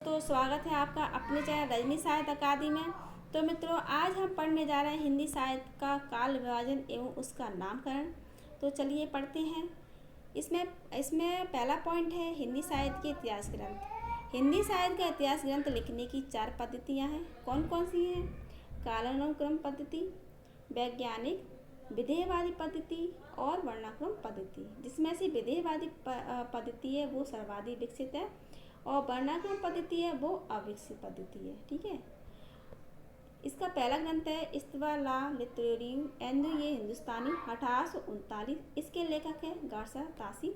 दोस्तों, स्वागत है आपका अपने चैनल रजनी साहित्य अकादमी में। तो मित्रों, आज हम पढ़ने जा रहे हैं हिंदी साहित्य का काल विभाजन एवं उसका नामकरण। तो चलिए पढ़ते हैं। इसमें पहला पॉइंट है हिंदी साहित्य के इतिहास ग्रंथ। हिंदी साहित्य का इतिहास ग्रंथ लिखने की 4 पद्धतियाँ हैं। कौन कौन सी हैं? कालानुक्रम पद्धति, वैज्ञानिक, विधेयवादी पद्धति और वर्णानुक्रम पद्धति। जिसमें से विधेयवादी पद्धति है वो सर्वाधिक विकसित है और वर्णानुक्रम पद्धति है वो अविकसित पद्धति है। ठीक है। इसका पहला ग्रंथ है इस्तवा ला लिटरेरियम एंड ये हिंदुस्तानी 1839। इसके लेखक है गार्सा तासी।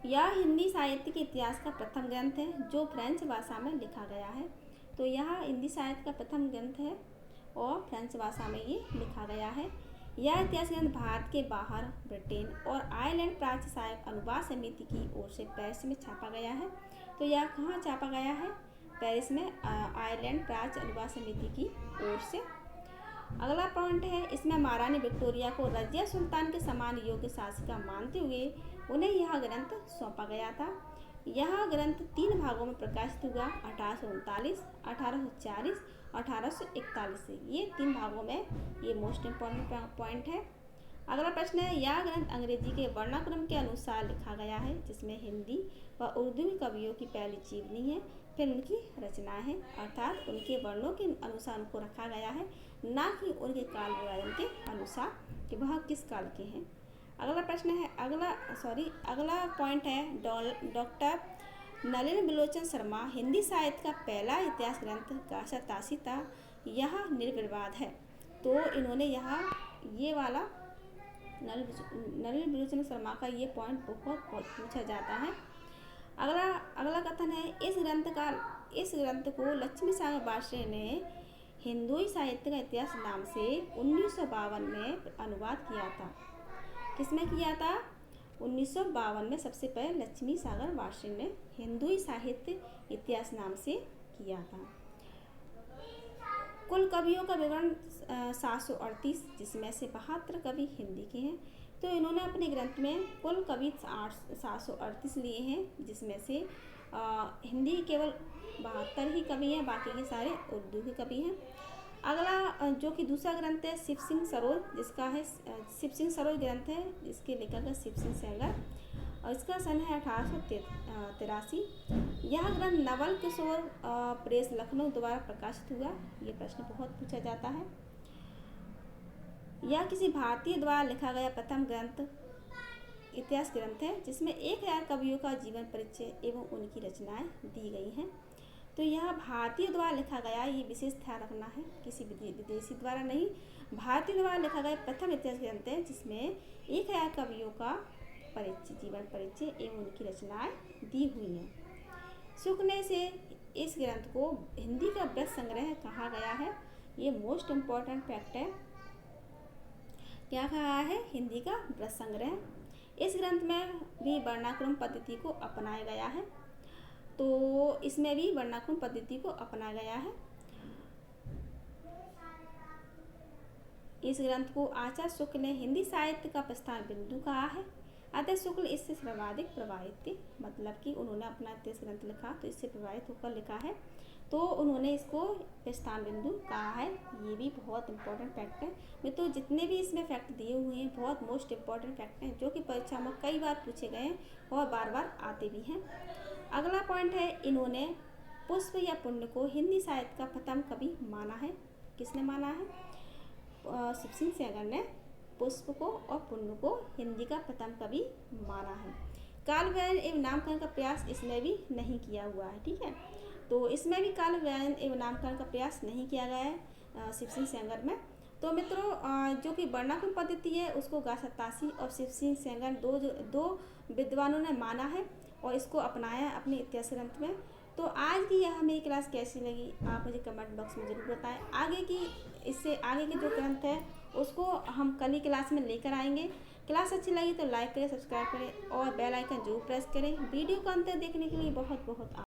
यह हिंदी साहित्य के इतिहास का प्रथम ग्रंथ है जो फ्रेंच भाषा में लिखा गया है। तो यह हिंदी साहित्य का प्रथम ग्रंथ है और फ्रेंच भाषा में ये लिखा गया है। यह इतिहास ग्रंथ भारत के बाहर ब्रिटेन और आयरलैंड प्राच्य साहित्य अनुवाद समिति की ओर से पेरिस में छापा गया है। तो यह कहाँ छापा गया है? पेरिस में आयरलैंड प्राच्य अनुवाद समिति की ओर से। अगला पॉइंट है, इसमें महारानी विक्टोरिया को रजिया सुल्तान के समान योग्य शासिका मानते हुए उन्हें यह ग्रंथ सौंपा गया था। यह ग्रंथ 3 भागों में प्रकाशित हुआ, 1839, 1840, 1841 से। ये 3 भागों में ये मोस्ट इम्पॉर्टेंट पॉइंट है। अगला प्रश्न है, यह ग्रंथ अंग्रेजी के वर्णानुक्रम के अनुसार लिखा गया है जिसमें हिंदी व उर्दू कवियों की पहली जीवनी है, फिर उनकी रचनाएं हैं, अर्थात उनके वर्णों के अनुसार उनको रखा गया है, ना कि उनके काल विभाजन के अनुसार कि वह किस काल के हैं। अगला प्रश्न है अगला पॉइंट है, डॉक्टर नलिन बिलोचन शर्मा हिंदी साहित्य का पहला इतिहास ग्रंथ गार्सा तासी था। यह निर्विवाद है। तो इन्होंने ये वाला नलिन बिलोचन शर्मा का ये पॉइंट बहुत पूछा जाता है। अगला कथन है, इस ग्रंथ को लक्ष्मी सागर बादशाह ने हिंदुई साहित्य का इतिहास नाम से 1952 में अनुवाद किया था। किसमें किया था? 1952 में सबसे पहले लक्ष्मी सागर बादशाह ने हिंदुई साहित्य इतिहास नाम से किया था। कुल कवियों का विवरण 738, जिसमें से 72 कवि हिंदी के हैं। तो इन्होंने अपने ग्रंथ में कुल कवि 738 लिए हैं, जिसमें से हिंदी केवल 72 ही कवि हैं, बाकी के सारे उर्दू के कवि हैं। अगला जो कि दूसरा ग्रंथ है शिव सिंह सरोज, जिसका है शिव सिंह सरोज ग्रंथ है, जिसके लेखक है शिव सिंह सेंगर और इसका सन है 1883। यह ग्रंथ नवल किशोर प्रेस लखनऊ द्वारा प्रकाशित हुआ। ये प्रश्न बहुत पूछा जाता है। यह किसी भारतीय द्वारा लिखा गया प्रथम ग्रंथ इतिहास ग्रंथ है जिसमें 1000 कवियों का जीवन परिचय एवं उनकी रचनाएं दी गई हैं। तो यह भारतीय द्वारा लिखा गया, ये विशेष ध्यान रखना है, किसी विदेशी द्वारा नहीं, भारतीय द्वारा लिखा गया प्रथम इतिहास ग्रंथ है जिसमें 1000 कवियों का जीवन परिचय एवं उनकी रचनाएं दी हुई हैं। शुक ने से इस ग्रंथ को हिंदी का वृहत संग्रह कहा गया है। ये मोस्ट इम्पॉर्टेंट फैक्ट है। क्या कहा है? हिंदी का वृहत संग्रह। इस ग्रंथ में भी वर्णानुक्रम पद्धति को अपनाया गया है। तो इसमें भी वर्णानुक्रम पद्धति को अपनाया गया है। इस ग्रंथ को आचार्य शुक्ल ने हिंदी साहित्य का प्रस्थान बिंदु कहा है। अतः शुक्ल इससे सर्वाधिक प्रभावित थे, मतलब कि उन्होंने अपना इतिहास ग्रंथ लिखा तो इससे प्रभावित होकर लिखा है, तो उन्होंने इसको प्रस्थान बिंदु कहा है। ये भी बहुत इंपॉर्टेंट फैक्ट है। मित्रों, जितने भी इसमें फैक्ट दिए हुए हैं बहुत मोस्ट इम्पॉर्टेंट फैक्ट हैं जो कि परीक्षा में कई बार पूछे गए हैं और बार बार आते भी हैं। अगला पॉइंट है, इन्होंने पुष्प या पुण्य को हिंदी साहित्य का प्रथम कवि माना है। किसने माना है? शिव सिंह सेंगर ने पुष्प को और पुण्य को हिंदी का प्रथम कवि माना है। काल विभाजन एवं नामकरण का प्रयास इसमें भी नहीं किया हुआ है। ठीक है। तो इसमें भी काल विभाजन एवं नामकरण का प्रयास नहीं किया गया है शिव सिंह सेंगर में। तो मित्रों, जो कि वर्णानुक्रम पद्धति है उसको गार्सा तासी और शिव सिंह सेंगर दो विद्वानों ने माना है और इसको अपनाया है अपने इतिहास ग्रंथ में। तो आज की यह मेरी क्लास कैसी लगी आप मुझे कमेंट बॉक्स में ज़रूर बताएं। इससे आगे की जो ग्रंथ है उसको हम कल ही क्लास में लेकर आएंगे। क्लास अच्छी लगी तो लाइक करें, सब्सक्राइब करें और बेल आइकन जरूर प्रेस करें। वीडियो को अंत तक देखने के लिए बहुत बहुत